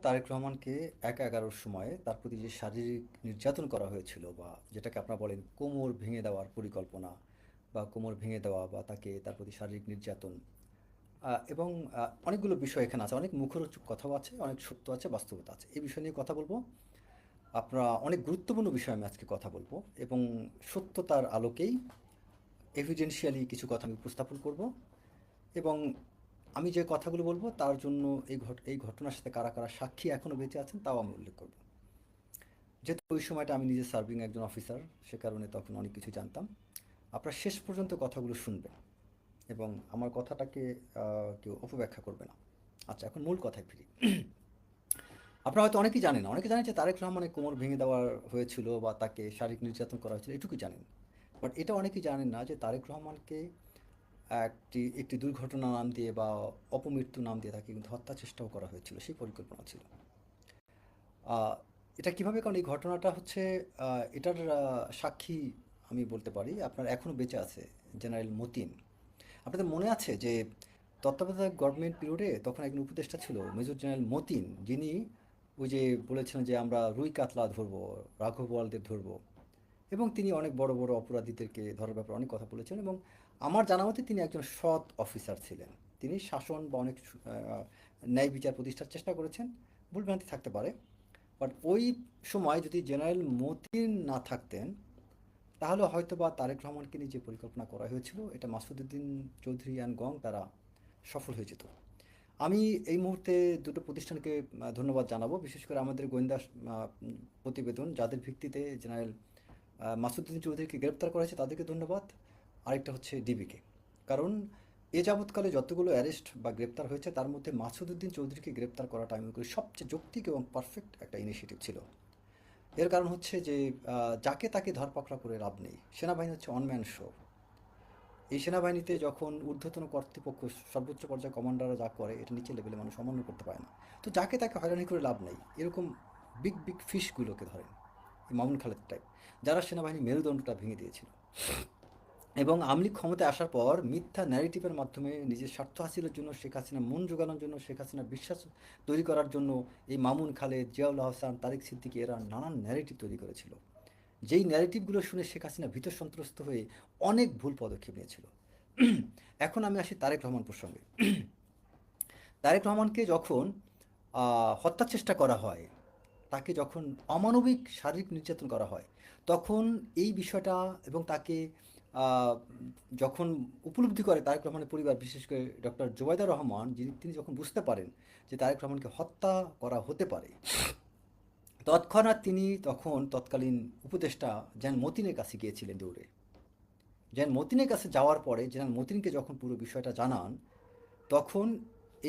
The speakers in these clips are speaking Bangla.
তারেক রহমানকে ১/১১-র সময়ে তার প্রতি যে শারীরিক নির্যাতন করা হয়েছিল বা যেটাকে আপনারা বলেন কোমর ভেঙে দেওয়ার পরিকল্পনা বা কোমর ভেঙে দেওয়া বা তার প্রতি শারীরিক নির্যাতন এবং অনেকগুলো বিষয় এখানে আছে। অনেক মুখরোচক কথাও আছে, অনেক সত্য আছে, বাস্তবতা আছে। এই বিষয় নিয়ে কথা বলবো। আপনারা অনেক গুরুত্বপূর্ণ বিষয়ে আমি আজকে কথা বলবো এবং সত্যতার আলোকেই এভিডেন্সিয়ালি কিছু কথা আমি উপস্থাপন করব এবং আমি যে কথাগুলো বলবো তার জন্য এই ঘটনার সাথে কারা কারা সাক্ষী এখনও বেঁচে আছেন তাও আমি উল্লেখ করব। যেহেতু ওই সময়টা আমি নিজে সার্ভিং একজন অফিসার, সে কারণে তখন অনেক কিছু জানতাম। আপনারা শেষ পর্যন্ত কথাগুলো শুনবেন এবং আমার কথাটাকে কেউ অপব্যাখ্যা করবে না। আচ্ছা, এখন মূল কথায় ফিরি। আপনারা হয়তো অনেকেই জানেন না, অনেকে জানেন যে তারেক রহমানের কোমর ভেঙে দেওয়া হয়েছিল বা তাকে শারীরিক নির্যাতন করা হয়েছিল, এটুকুই জানেন। বাট এটা অনেকেই জানেন না যে তারেক রহমানকে একটি একটি দুর্ঘটনা নাম দিয়ে বা অপমৃত্যু নাম দিয়ে তাকে কিন্তু হত্যা চেষ্টাও করা হয়েছিল, সেই পরিকল্পনা ছিল। আহ, এটা কিভাবে, কারণ এই ঘটনাটা হচ্ছে এটার সাক্ষী আমি বলতে পারি আপনার এখনও বেঁচে আছে জেনারেল মতিন। আপনাদের মনে আছে যে তত্ত্বাবধায়ক গভর্নমেন্ট পিরিয়ডে তখন একজন উপদেষ্টা ছিল মেজর জেনারেল মতিন, যিনি ওই যে বলেছিলেন যে আমরা রুই কাতলা ধরবো, রাঘব বোয়ালদের ধরবো, এবং তিনি অনেক বড় বড় অপরাধীদেরকে ধরার ব্যাপারে অনেক কথা বলেছেন এবং আমার জানা মতে তিনি একজন সৎ অফিসার ছিলেন। তিনি শাসন বা অনেক ন্যায় বিচার প্রতিষ্ঠার চেষ্টা করেছেন। ভুলভ্রান্তি থাকতে পারে, বাট ওই সময় যদি জেনারেল মতিন না থাকতেন তাহলে হয়তো বা তারেক রহমানকে নিয়ে যে পরিকল্পনা করা হয়েছিল এটা মাসুদুদ্দিন চৌধুরী অ্যান্ড গং তারা সফল হয়ে যেত। আমি এই মুহূর্তে দুটো প্রতিষ্ঠানকে ধন্যবাদ জানাবো, বিশেষ করে আমাদের গোয়েন্দা প্রতিবেদন যাদের ভিত্তিতে জেনারেল মাসুদুদ্দিন চৌধুরীকে গ্রেপ্তার করা হয়েছে তাদেরকে ধন্যবাদ। আরেকটা হচ্ছে ডিবিকে, কারণ এ যাবৎকালে যতগুলো অ্যারেস্ট বা গ্রেপ্তার হয়েছে তার মধ্যে মাসুদুদ্দিন চৌধুরীকে গ্রেপ্তার করাটা আমি মনে করি সবচেয়ে যৌক্তিক এবং পারফেক্ট একটা ইনিশিয়েটিভ ছিল। এর কারণ হচ্ছে যে যাকে তাকে ধরপাকড়া করে লাভ নেই, সেনাবাহিনী হচ্ছে অনম্যান শো। এই সেনাবাহিনীতে যখন ঊর্ধ্বতন কর্তৃপক্ষ, সর্বোচ্চ পর্যায়ে কমান্ডাররা যা করে এটা নিচের লেভেলে মানুষ অমান্য করতে পারে না। তো যাকে তাকে হয়রানি করে লাভ নেই, এরকম বিগ বিগ ফিশগুলোকে ধরেন, এই মামুন খালেদ টাইপ, যারা সেনাবাহিনী মেরুদণ্ডটা ভেঙে দিয়েছিল। এবং আওয়ামী লীগ ক্ষমতায় আসার পর মিথ্যা ন্যারেটিভের মাধ্যমে নিজের স্বার্থ হাসিলের জন্য, শেখ হাসিনা মন জোগানোর জন্য, শেখ হাসিনার বিশ্বাস তৈরি করার জন্য এই মামুন খালেদ, জিয়াউল হাসান, তারেক সিদ্দিকী এরা নানান ন্যারেটিভ তৈরি করেছিল। যেই ন্যারেটিভগুলো শুনে শেখ হাসিনা ভীত সন্ত্রস্ত হয়ে অনেক ভুল পদক্ষেপ নিয়েছিল। এখন আমি আসি তারেক রহমান প্রসঙ্গে। তারেক রহমানকে যখন হত্যার চেষ্টা করা হয়, তাকে যখন অমানবিক শারীরিক নির্যাতন করা হয়, তখন এই বিষয়টা এবং তাকে আহ, যখন উপলব্ধি করে তারেক রহমানের পরিবার, বিশেষ করে ডক্টর জোবাইদা রহমান, তিনি যখন বুঝতে পারেন যে তারেক রহমানকে হত্যা করা হতে পারে, তৎক্ষণাৎ তিনি তখন তৎকালীন উপদেষ্টা জেনারেল মতিনের কাছে গিয়েছিলেন দৌড়ে। জেনারেল মতিনের কাছে যাওয়ার পরে জেনারেল মতিনকে যখন পুরো বিষয়টা জানান, তখন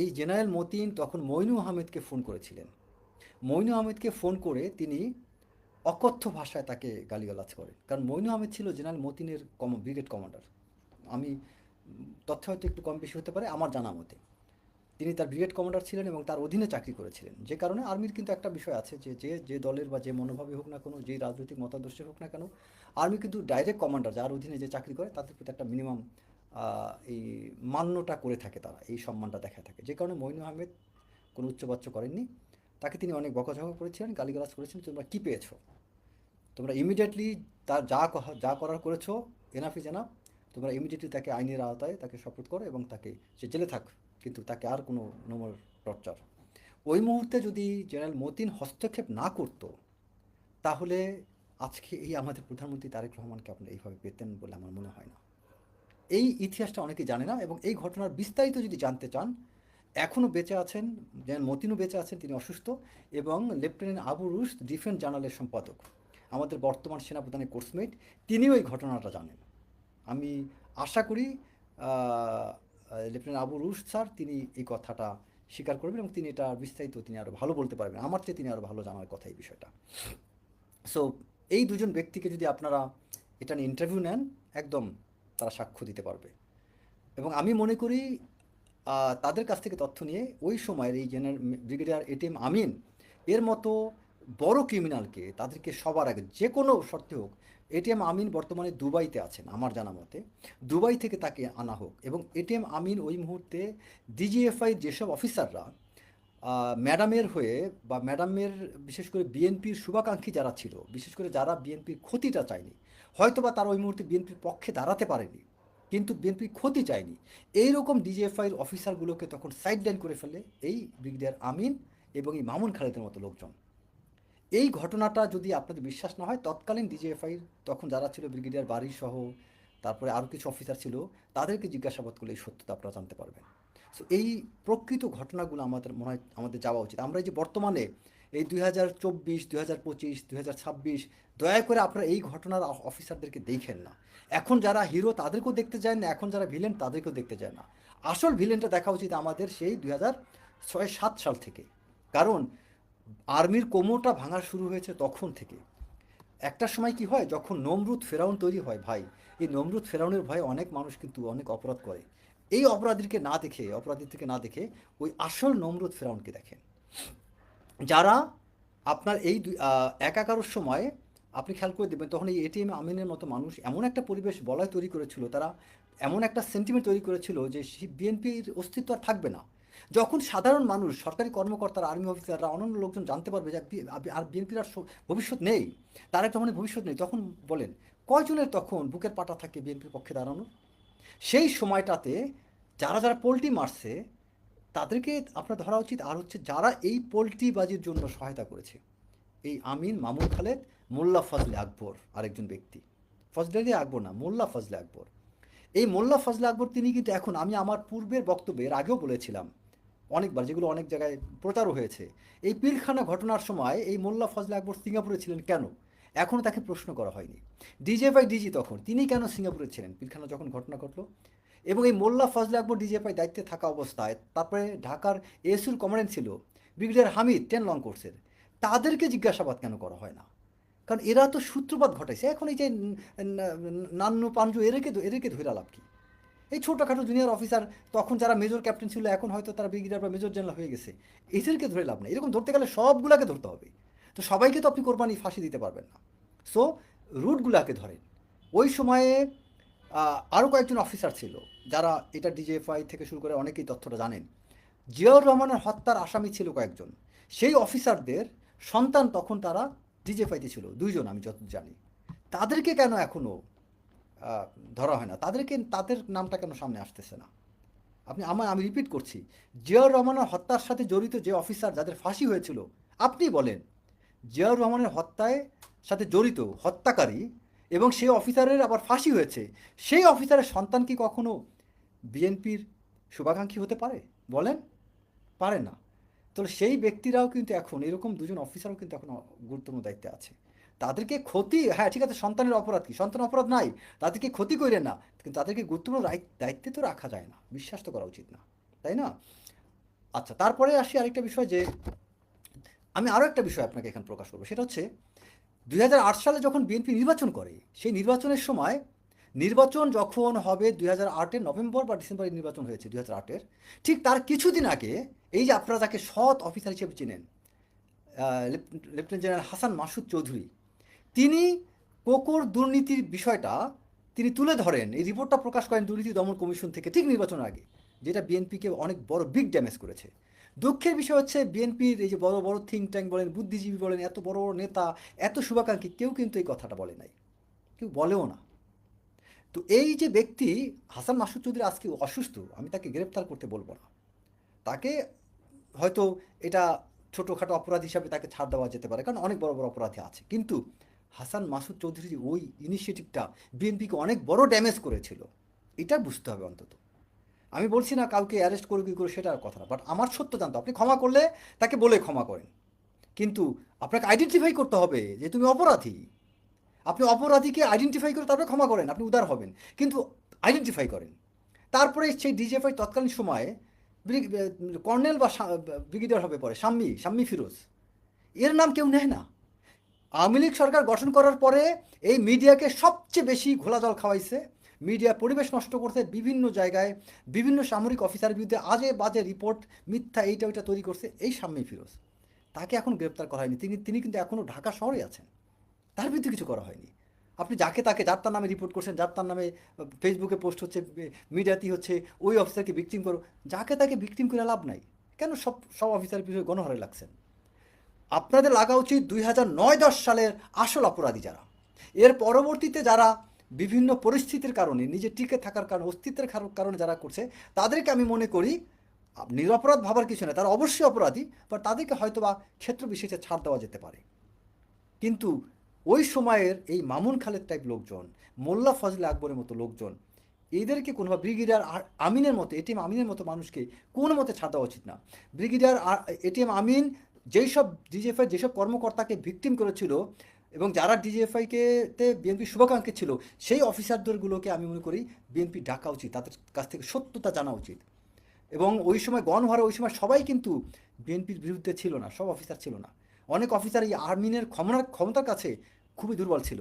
এই জেনারেল মতিন তখন মইনু আহমেদকে ফোন করেছিলেন। মইনু আহমেদকে ফোন করে তিনি অকথ্য ভাষায় তাকে গালিগালাজ করেন, কারণ মইনু আহমেদ ছিল জেনারেল মতিনের ব্রিগেড কমান্ডার। আমি তথ্য হয়তো একটু কম বেশি হতে পারে আমার জানা মতে তিনি তার ব্রিগেড কমান্ডার ছিলেন এবং তার অধীনে চাকরি করেছিলেন। যে কারণে আর্মির কিন্তু একটা বিষয় আছে যে যে যে দলের বা যে মনোভাবই হোক না কেন, যেই রাজনৈতিক মতাদর্শে হোক না কেন, আর্মি কিন্তু ডাইরেক্ট কমান্ডার যার অধীনে যে চাকরি করে তাদের প্রতি একটা মিনিমাম এই মান্যটা করে থাকে, তারা এই সম্মানটা দেখা থাকে। যে কারণে মইনু আহমেদ কোনো উচ্চবাচ্য করেননি, তাকে তিনি অনেক বকাঝকা করেছিলেন, গালিগালাজ করেছেন, তোমরা কী পেয়েছো, তোমরা ইমিডিয়েটলি তার যা করার করেছো, এনাফ ইজ এনাফ, তোমরা ইমিডিয়েটলি তাকে আইনের আওতায় তাকে শপথ করো এবং তাকে সে জেলে থাক, কিন্তু তাকে আর কোনো নোমর টর্চার। ওই মুহূর্তে যদি জেনারেল মতিন হস্তক্ষেপ না করতো তাহলে আজকে এই আমাদের প্রধানমন্ত্রী তারেক রহমানকে আপনারা এইভাবে পেতেন বলে আমার মনে হয় না। এই ইতিহাসটা অনেকেই জানে না এবং এই ঘটনার বিস্তারিত যদি জানতে চান, এখনও বেঁচে আছেন জেনারেল মতিনও বেঁচে আছেন, তিনি অসুস্থ, এবং লেফটেন্যান্ট আবু রুশ ডিফেন্স জার্নালের সম্পাদক, আমাদের বর্তমান সেনাপ্রধানের কোর্সমেট, তিনিও এই ঘটনাটা জানেন। আমি আশা করি লেফটেন্যান্ট আবু রুশ স্যার তিনি এই কথাটা স্বীকার করবেন এবং তিনি এটা বিস্তারিত তিনি আরও ভালো বলতে পারবেন, আমার চেয়ে তিনি আরও ভালো জানার কথা এই বিষয়টা। সো এই দুজন ব্যক্তিকে যদি আপনারা এটা নিয়ে ইন্টারভিউ নেন, একদম তারা সাক্ষ্য দিতে পারবে। এবং আমি মনে করি তাদের কাছ থেকে তথ্য নিয়ে ওই সময়ের এই ব্রিগেডিয়ার এটিএম আমিন এর মতো বড় ক্রিমিনালকে তাদেরকে সবার আগে যে কোনো শর্তে হোক, এটিএম আমিন বর্তমানে দুবাইতে আছেন আমার জানা মতে, দুবাই থেকে তাকে আনা হোক এবং এটিএম আমিন ওই মুহূর্তে ডিজিএফআই যেসব অফিসাররা ম্যাডামের হয়ে বা ম্যাডামের বিশেষ করে বিএনপির শুভাকাঙ্ক্ষী যারা ছিল, বিশেষ করে যারা বিএনপির ক্ষতিটা চায়নি, হয়তোবা তারা ওই মুহূর্তে বিএনপির পক্ষে দাঁড়াতে পারেনি, কিন্তু বিএনপির ক্ষতি চায়নি, এইরকম ডিজিএফআইয়ের অফিসারগুলোকে তখন সাইডলাইন করে ফেলে এই ব্রিগেডিয়ার আমিন এবং এই মামুন খালেদের মতো লোকজন। এই ঘটনাটা যদি আপনাদের বিশ্বাস না হয়, তৎকালীন ডিজিএফআই তখন যারা ছিল ব্রিগেডিয়ার বাড়ি সহ, তারপরে আরও কিছু অফিসার ছিল, তাদেরকে জিজ্ঞাসাবাদ করলে এই সত্যতা আপনারা জানতে পারবেন। সো এই প্রকৃত ঘটনাগুলো আমাদের মনে হয় আমাদের যাওয়া উচিত। আমরা এই যে বর্তমানে এই 2024, 2025, 2026, দয়া করে আপনারা এই ঘটনার অফিসারদেরকে দেখেন না। এখন যারা হিরো তাদেরকেও দেখতে যায় না, এখন যারা ভিলেন তাদেরকেও দেখতে যায় না। আসল ভিলেনটা দেখা উচিত আমাদের সেই 2006-07 সাল থেকে। কারণ আর্মির কোমরটা ভাঙা শুরু হয়েছে তখন থেকে। একটা সময় কি হয়, যখন নমরুদ ফেরাউন তৈরি হয় ভাই, এই নমরুদ ফেরাউনের ভয়ে অনেক মানুষ কিন্তু অনেক অপরাধ করে। এই অপরাধীদেরকে না দেখে ওই আসল নমরুদ ফেরাউনকে দেখেন, যারা আপনার এই 11-11 সময় আপনি খেয়াল করে দেবেন, তখন এই এটিএম আমিনের মতো মানুষ এমন একটা পরিবেশ বলয় তৈরি করেছিল, তারা এমন একটা সেন্টিমেন্ট তৈরি করেছিল যে বিএনপির অস্তিত্ব আর থাকবে না। যখন সাধারণ মানুষ, সরকারি কর্মকর্তারা, আর্মি অফিসাররা, অন্যান্য লোকজন জানতে পারবে যে আর বিএনপির আর ভবিষ্যৎ নেই, তার একটা মানে ভবিষ্যৎ নেই, তখন বলেন কয়জনের তখন বুকের পাটা থাকে বিএনপির পক্ষে দাঁড়ানো? সেই সময়টাতে যারা যারা পোল্টি মারছে তাদেরকে আপনার ধরা উচিত। আর হচ্ছে যারা এই পোল্ট্রিবাজির জন্য সহায়তা করেছে, এই আমিন, মামুন খালেদ, মোল্লা ফজলে আকবর আরেকজন ব্যক্তি, ফজলে আকবর না, মোল্লা ফজলে আকবর। এই মোল্লা ফজলে আকবর তিনি কিন্তু এখন, আমি আমার পূর্বের বক্তব্যে এর আগেও বলেছিলাম অনেকবার, যেগুলো অনেক জায়গায় প্রচারও হয়েছে, এই পিলখানা ঘটনার সময় এই মোল্লা ফজলে আকবর সিঙ্গাপুরে ছিলেন কেন? এখনও তাকে প্রশ্ন করা হয়নি। ডিজি তখন তিনি কেন সিঙ্গাপুরে ছিলেন পিলখানা যখন ঘটনা ঘটলো? এবং এই মোল্লা ফজলে আকবর ডিজিএফআই দায়িত্বে থাকা অবস্থায়, তারপরে ঢাকার এএসইউর কমান্ডেন্ট ছিল ব্রিগেডিয়ার হামিদ 10 লং কোর্সের, তাদেরকে জিজ্ঞাসাবাদ কেন করা হয় না? কারণ এরা তো সূত্রপাত ঘটাইছে। এখন এই যে নান্নু পাঞ্জু এদেরকে ধরে লাভ কি? এই ছোটোখাটো জুনিয়র অফিসার, তখন যারা মেজর ক্যাপ্টেন ছিল এখন হয়তো তারা ব্রিগেডিয়ার বা মেজর জেনারেল হয়ে গেছে, এদেরকে ধরে লাভ নেই। এরকম ধরতে গেলে সবগুলাকে ধরতে হবে, তো সবাইকে তো আপনি কোরবানি ফাঁসি দিতে পারবেন না। সো রুটগুলাকে ধরেন। ওই সময়ে আরও কয়েকজন অফিসার ছিল যারা, এটা ডিজিএফআই থেকে শুরু করে অনেকেই তথ্যটা জানেন, জিয়াউর রহমানের হত্যার আসামি ছিল কয়েকজন। সেই অফিসারদের সন্তান তখন তারা ডিজিএফআইতে ছিল, 2জন আমি যত জানি। তাদেরকে কেন এখনও ধরা হয় না? তাদের নামটা কেন সামনে আসতেছে না? আমি রিপিট করছি, জিয়াউর রহমানের হত্যার সাথে জড়িত যে অফিসার যাদের ফাঁসি হয়েছিল, আপনি বলেন জিয়াউর রহমানের হত্যায় সাথে জড়িত হত্যাকারী এবং সেই অফিসারের আবার ফাঁসি হয়েছে, সেই অফিসারের সন্তান কি কখনো বিএনপির শুভাকাঙ্ক্ষী হতে পারে? বলেন, পারে না। তাহলে সেই ব্যক্তিরাও কিন্তু এখন, এরকম 2জন অফিসারও কিন্তু এখন গুরুত্বপূর্ণ দায়িত্বে আছে। তাদেরকে ক্ষতি, হ্যাঁ ঠিক আছে, সন্তানের অপরাধ কি? সন্তান অপরাধ নাই, তাদেরকে ক্ষতি করে না, কিন্তু তাদেরকে গুরুত্বপূর্ণ দায়িত্বে তো রাখা যায় না, বিশ্বাস তো করা উচিত না, তাই না? আচ্ছা, তারপরে আসি আরেকটা বিষয়, যে আমি আরও একটা বিষয় আপনাকে এখানে প্রকাশ করবো, সেটা হচ্ছে 2008 সালে যখন বিএনপি নির্বাচন করে, সেই নির্বাচনের সময়, নির্বাচন যখন হবে 2008-এর নভেম্বর বা ডিসেম্বরে নির্বাচন হয়েছে 2008-এর, ঠিক তার কিছুদিন আগে এই যে আপনারা যাকে সৎ অফিসার হিসেবে চিনেন, লেফটেন্যান্ট জেনারেল হাসান মাসুদ চৌধুরী, তিনি কোকোর দুর্নীতির বিষয়টা তিনি তুলে ধরেন, এই রিপোর্টটা প্রকাশ করেন দুর্নীতি দমন কমিশন থেকে ঠিক নির্বাচনের আগে, যেটা বিএনপিকে অনেক বড় বিগ ড্যামেজ করেছে। দুঃখের বিষয় হচ্ছে বিএনপির এই যে বড় বড় থিঙ্ক ট্যাঙ্ক বলেন, বুদ্ধিজীবী বলেন, এত বড় বড় নেতা, এত শুভাকাঙ্ক্ষী, কেউ কিন্তু এই কথাটা বলে নাই, কেউ বলেও না। তো এই যে ব্যক্তি হাসান মাসুদ চৌধুরী আজকে অসুস্থ, আমি তাকে গ্রেপ্তার করতে বলবো না, তাকে হয়তো এটা ছোটোখাটো অপরাধ হিসাবে তাকে ছাড় দেওয়া যেতে পারে, কারণ অনেক বড় বড় অপরাধী আছে, কিন্তু হাসান মাসুদ চৌধুরী ওই ইনিশিয়েটিভটা বিএনপিকে অনেক বড় ড্যামেজ করেছিল, এটা বুঝতে হবে অন্তত। আমি বলছি না কাউকে অ্যারেস্ট করে কী করে, সেটার কথা না, বাট আমার সত্য জানতো, আপনি ক্ষমা করলে তাকে বলে ক্ষমা করেন, কিন্তু আপনাকে আইডেন্টিফাই করতে হবে যে তুমি অপরাধী। আপনি অপরাধীকে আইডেন্টিফাই করে তারপরে ক্ষমা করেন, আপনি উদার হবেন, কিন্তু আইডেন্টিফাই করেন। তারপরে সেই ডিজিএফআই তৎকালীন সময়ে কর্নেল বা ব্রিগেডিয়ার হবে পরে শাম্মী ফিরোজ, এর নাম কেউ নেয় না। আওয়ামী লীগ সরকার গঠন করার পরে এই মিডিয়াকে সবচেয়ে বেশি ঘোলা জল খাওয়াইছে, মিডিয়া পরিবেশ নষ্ট করছে, বিভিন্ন জায়গায় বিভিন্ন সামরিক অফিসারের বিরুদ্ধে আজে বাজে রিপোর্ট, মিথ্যা এইটা ওইটা তৈরি করছে এই শাম্মী ফিরোজ। তাকে এখন গ্রেপ্তার করা হয়নি, তিনি কিন্তু এখনও ঢাকা শহরে আছেন, তার বিরুদ্ধে কিছু করা হয়নি। আপনি যাকে তাকে যার তার নামে রিপোর্ট করছেন, যার তার নামে ফেসবুকে পোস্ট হচ্ছে, মিডিয়াতেই হচ্ছে, ওই অফিসারকে ভিকটিম করো, যাকে তাকে ভিকটিম করে লাভ নাই। কেন সব সব অফিসারের বিষয়ে গণহারে লাগছেন? আপনাদের লাগা উচিত 2009-10 সালের আসল অপরাধী যারা, এর পরবর্তীতে যারা বিভিন্ন পরিস্থিতির কারণে, নিজে টিকে থাকার কারণে, অস্তিত্বের কারণে যারা করছে, তাদেরকে আমি মনে করি নিরপরাধ ভাবার কিছু নেই, তারা অবশ্যই অপরাধী, বা তাদেরকে হয়তো বা ক্ষেত্র বিশেষে ছাড় দেওয়া যেতে পারে। কিন্তু ওই সময়ের এই মামুন খালেদ টাইপ লোকজন, মোল্লা ফজলে আকবরের মতো লোকজন, এদেরকে কোনোভাবে ব্রিগেডিয়ার আমিনের মতো, এটিএম আমিনের মতো মানুষকে কোনো মতে ছাড় দেওয়া উচিত না। ব্রিগেডিয়ার এটিএম আমিন যেই সব ডিজিএফআই যেসব কর্মকর্তাকে ভিকটিম করেছিল এবং যারা ডিজিএফআইকে তে বিএনপি শুভাকাঙ্ক্ষী ছিল, সেই অফিসারদেরগুলোকে আমি মনে করি বিএনপি ডাকা উচিত, তাদের কাছ থেকে সত্যতা জানা উচিত। এবং ওই সময় গণহারে ওই সময় সবাই কিন্তু বিএনপির বিরুদ্ধে ছিল না, সব অফিসার ছিল না। অনেক অফিসার এই আর্মিনের ক্ষমতার কাছে খুবই দুর্বল ছিল।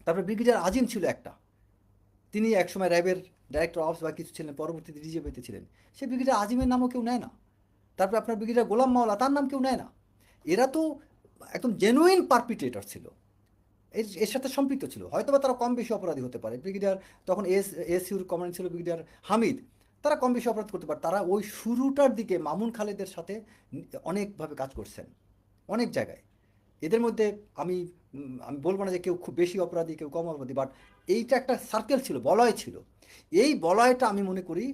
তারপরে ব্রিগেডিয়ার আজিম ছিল একটা, তিনি একসময় র্যাবের ডাইরেক্টর অফিস বা কিছু ছিলেন, পরবর্তীতে ডিজিএফআইতে ছিলেন। সেই ব্রিগেডিয়ার আজিমের নামও কেউ নেয় না। তারপরে আপনার ব্রিগেডিয়ার গোলাম মাওলা, তার নাম কেউ নেয় না। এরা তো একদম জেনুইন পারপিট্রেটর ছিল, এর সাথে সম্পৃক্ত ছিল। হয়তো বা তারা কম বেশি অপরাধী হতে পারে। ব্রিগেডিয়ার তখন এসইউর কমান্ড ছিল ব্রিগেডিয়ার হামিদ, তারা কম বেশি অপরাধ করতে পারে। তারা ওই শুরুটার দিকে মামুন খালেদের সাথে অনেকভাবে কাজ করছেন, অনেক জায়গায়। এদের মধ্যে আমি আমি বলবো না যে কেউ খুব বেশি অপরাধী, কেউ কম অপরাধী, বাট এইটা একটা সার্কেল ছিল, বলয় ছিল। এই বলয়টা আমি মনে করি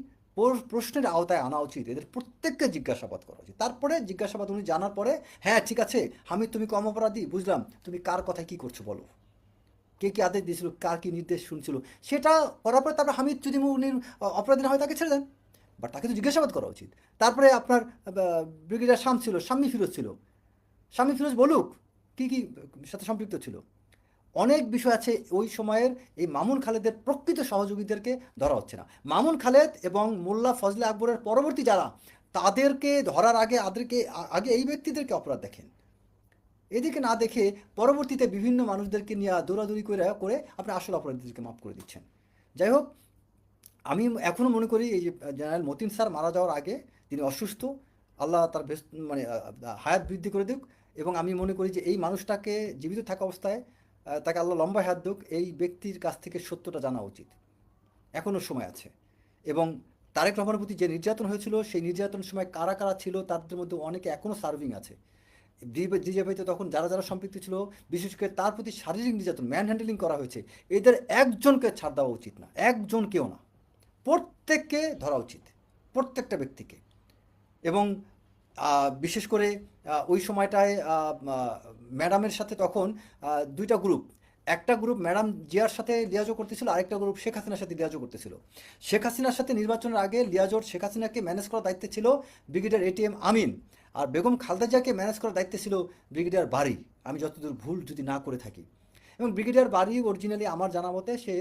প্রশ্নের আওতায় আনা উচিত, এদের প্রত্যেককে জিজ্ঞাসাবাদ করা উচিত। তারপরে জিজ্ঞাসাবাদ উনি জানার পরে, হ্যাঁ ঠিক আছে হামিদ তুমি কম অপরাধী, বুঝলাম, তুমি কার কথায় কী করছো বলো, কে কী আদেশ দিয়েছিল, কার কী নির্দেশ শুনছিল, সেটা করার পরে তারপরে হামিদ যদি উনি অপরাধী না হয় তাকে ছেড়ে দেন, বাট তাকে তো জিজ্ঞাসাবাদ করা উচিত। তারপরে আপনার ব্রিগেডিয়ার শাম্মী ফিরোজ ছিল, শাম্মী ফিরোজ বলুক কী কী সাথে সম্পৃক্ত ছিল। অনেক বিষয় আছে ওই সময়ের এই মামুন খালেদের প্রকৃত সহযোগীদেরকে ধরা হচ্ছে না। মামুন খালেদ এবং মোল্লা ফজলে আকবরের পরবর্তী যারা, তাদেরকে ধরার আগে আগে এই ব্যক্তিদেরকে অপরাধ দেখেন, এদিকে না দেখে পরবর্তীতে বিভিন্ন মানুষদেরকে নিয়ে দৌড়াদৌড়ি করে আপনি আসল অপরাধীদেরকে মাফ করে দিচ্ছেন। যাই হোক, আমি এখনও মনে করি এই যে জেনারেল মতিন স্যার মারা যাওয়ার আগে, তিনি অসুস্থ, আল্লাহ তার মানে হায়াত বৃদ্ধি করে দিক। এবং আমি মনে করি যে এই মানুষটাকে জীবিত থাকা অবস্থায় তাকে আল্লাহ লম্বা হায়াত দিক, এই ব্যক্তির কাছ থেকে সত্যটা জানা উচিত, এখনও সময় আছে। এবং তারেক রহমানের প্রতি যে নির্যাতন হয়েছিল, সেই নির্যাতনের সময় কারা কারা ছিল, তাদের মধ্যে অনেকে এখনও সার্ভিং আছে। ডিজিএফআইতে তখন যারা যারা সম্পৃক্ত ছিল, বিশেষ করে তার প্রতি শারীরিক নির্যাতন, ম্যান হ্যান্ডেলিং করা হয়েছে, এদের একজনকে ছাড় দেওয়া উচিত না, একজনকেও না, প্রত্যেককে ধরা উচিত, প্রত্যেকটা ব্যক্তিকে। এবং বিশেষ করে ওই সময়টায় ম্যাডামের সাথে তখন দুইটা গ্রুপ, একটা গ্রুপ ম্যাডাম জিয়ার সাথে লিয়াজো করতেছিল, আরেকটা গ্রুপ শেখ হাসিনার সাথে লিয়াজো করতেছিল। শেখ হাসিনার সাথে নির্বাচনের আগে লিয়াজোর শেখ হাসিনাকে ম্যানেজ করার দায়িত্ব ছিল ব্রিগেডিয়ার এটিএম আমিন, আর বেগম খালেদা জিয়াকে ম্যানেজ করার দায়িত্ব ছিল ব্রিগেডিয়ার বারী, আমি যতদূর ভুল যদি না করে থাকি। এবং ব্রিগেডিয়ার বারী অরিজিনালি আমার জানা মতে সে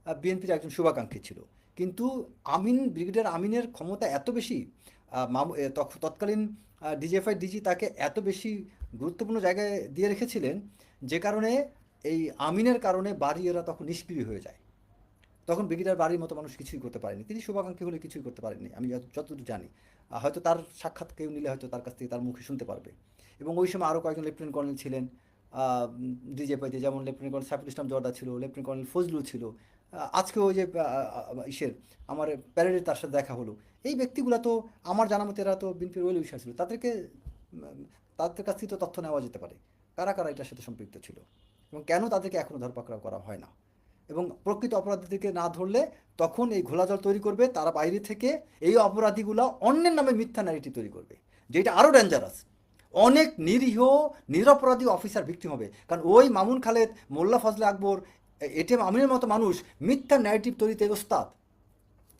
বিএনপির একজন শুভাকাঙ্ক্ষী ছিল, কিন্তু ব্রিগেডিয়ার আমিনের ক্ষমতা এত বেশি, তৎকালীন ডিজিএফআই ডিজি তাকে এত বেশি গুরুত্বপূর্ণ জায়গায় দিয়ে রেখেছিলেন, যে কারণে এই আমিনের কারণে বাড়িরা তখন নিষ্ক্রিয় হয়ে যায়। তখন ব্রিগেডিয়ার বাড়ির মতো মানুষ কিছুই করতে পারেনি, তিনি শুভাকাঙ্ক্ষী হলে কিছুই করতে পারেননি, আমি যতদূর জানি। হয়তো তার সাক্ষাৎ কেউ নিলে হয়তো তার কাছ থেকে তার মুখে শুনতে পারবে। এবং ওই সময় আরও কয়েকজন লেফটেন্যান্ট কর্নেল ছিলেন ডিজিএফআইতে, যেমন লেফটেন্যান্ট কর্নেল সাইফুল ইসলাম জর্দা ছিল, লেফটেন্যান্ট কর্নেল ফজলু ছিল। আজকে ওই যে আমার প্যারেডে তার সাথে দেখা হলো, এই ব্যক্তিগুলো তো আমার জানা মতে এরা তো বিএনপির ওয়েল উইশার ছিল, তাদের কাছ থেকে তো তথ্য নেওয়া যেতে পারে কারা কারা এটার সাথে সম্পৃক্ত ছিল এবং কেন তাদেরকে এখনও ধরপাকড়াও করা হয় না। এবং প্রকৃত অপরাধীদেরকে না ধরলে তখন এই ঘোলাজল তৈরি করবে তারা বাইরে থেকে, এই অপরাধীগুলো অন্যের নামে মিথ্যা ন্যারেটিভ তৈরি করবে, যেটা আরও ডেঞ্জারাস। অনেক নিরীহ নিরপরাধী অফিসার ভিক্টিম হবে, কারণ ওই মামুন খালেদ, মোল্লা ফজলে আকবর, এটিএম আমিনের মতো মানুষ মিথ্যা ন্যারেটিভ তৈরিতে ওস্তাদ।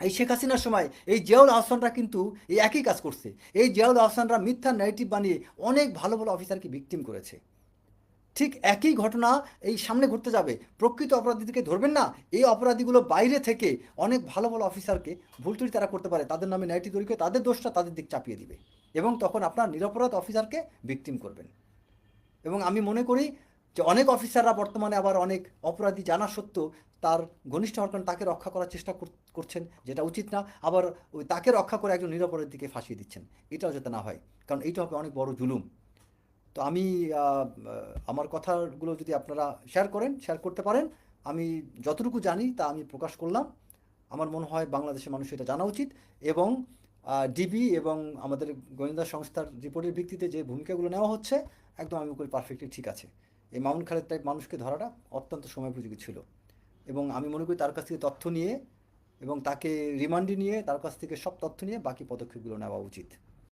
এই শেখ হাসিনার সময় এই জিয়াউল আহসানরা কিন্তু এই একই কাজ করছে। এই জিয়াউল আহসানরা মিথ্যা ন্যারেটিভ বানিয়ে অনেক ভালো ভালো অফিসারকে ভিক্টিম করেছে। ঠিক একই ঘটনা এই সামনে ঘটতে যাবে, প্রকৃত অপরাধীদেরকে ধরবেন না, এই অপরাধীগুলো বাইরে থেকে অনেক ভালো ভালো অফিসারকে ভুল ত্রুটি তারা করতে পারে, তাদের নামে ন্যারেটিভ তৈরি করে তাদের দোষটা তাদের দিক চাপিয়ে দিবে এবং তখন আপনার নিরপরাধ অফিসারকে ভিক্টিম করবেন। এবং আমি মনে করি যে অনেক অফিসাররা বর্তমানে আবার অনেক অপরাধী জানা সত্ত্বেও তার ঘনিষ্ঠ হওয়ার কারণে তাকে রক্ষা করার চেষ্টা করছেন, যেটা উচিত না। আবার ওই তাকে রক্ষা করে একজন নিরপরাধীকে ফাঁসিয়ে দিচ্ছেন, এটাও যাতে না হয়, কারণ এইটা হবে অনেক বড় জুলুম। তো আমি আমার কথাগুলো যদি আপনারা শেয়ার করতে পারেন, আমি যতটুকু জানি তা আমি প্রকাশ করলাম। আমার মনে হয় বাংলাদেশের মানুষ এটা জানা উচিত এবং ডিবি এবং আমাদের গোয়েন্দা সংস্থার রিপোর্টের ভিত্তিতে যে ভূমিকাগুলো নেওয়া হচ্ছে, একদম আমি করি পারফেক্টলি ঠিক আছে। এই মামুন খালেদ টাইপ মানুষকে ধরাটা অত্যন্ত সময়োপযোগী ছিল, এবং আমি মনে করি তার কাছ থেকে তথ্য নিয়ে এবং তাকে রিমান্ডে নিয়ে তার কাছ থেকে সব তথ্য নিয়ে বাকি পদক্ষেপগুলো নেওয়া উচিত।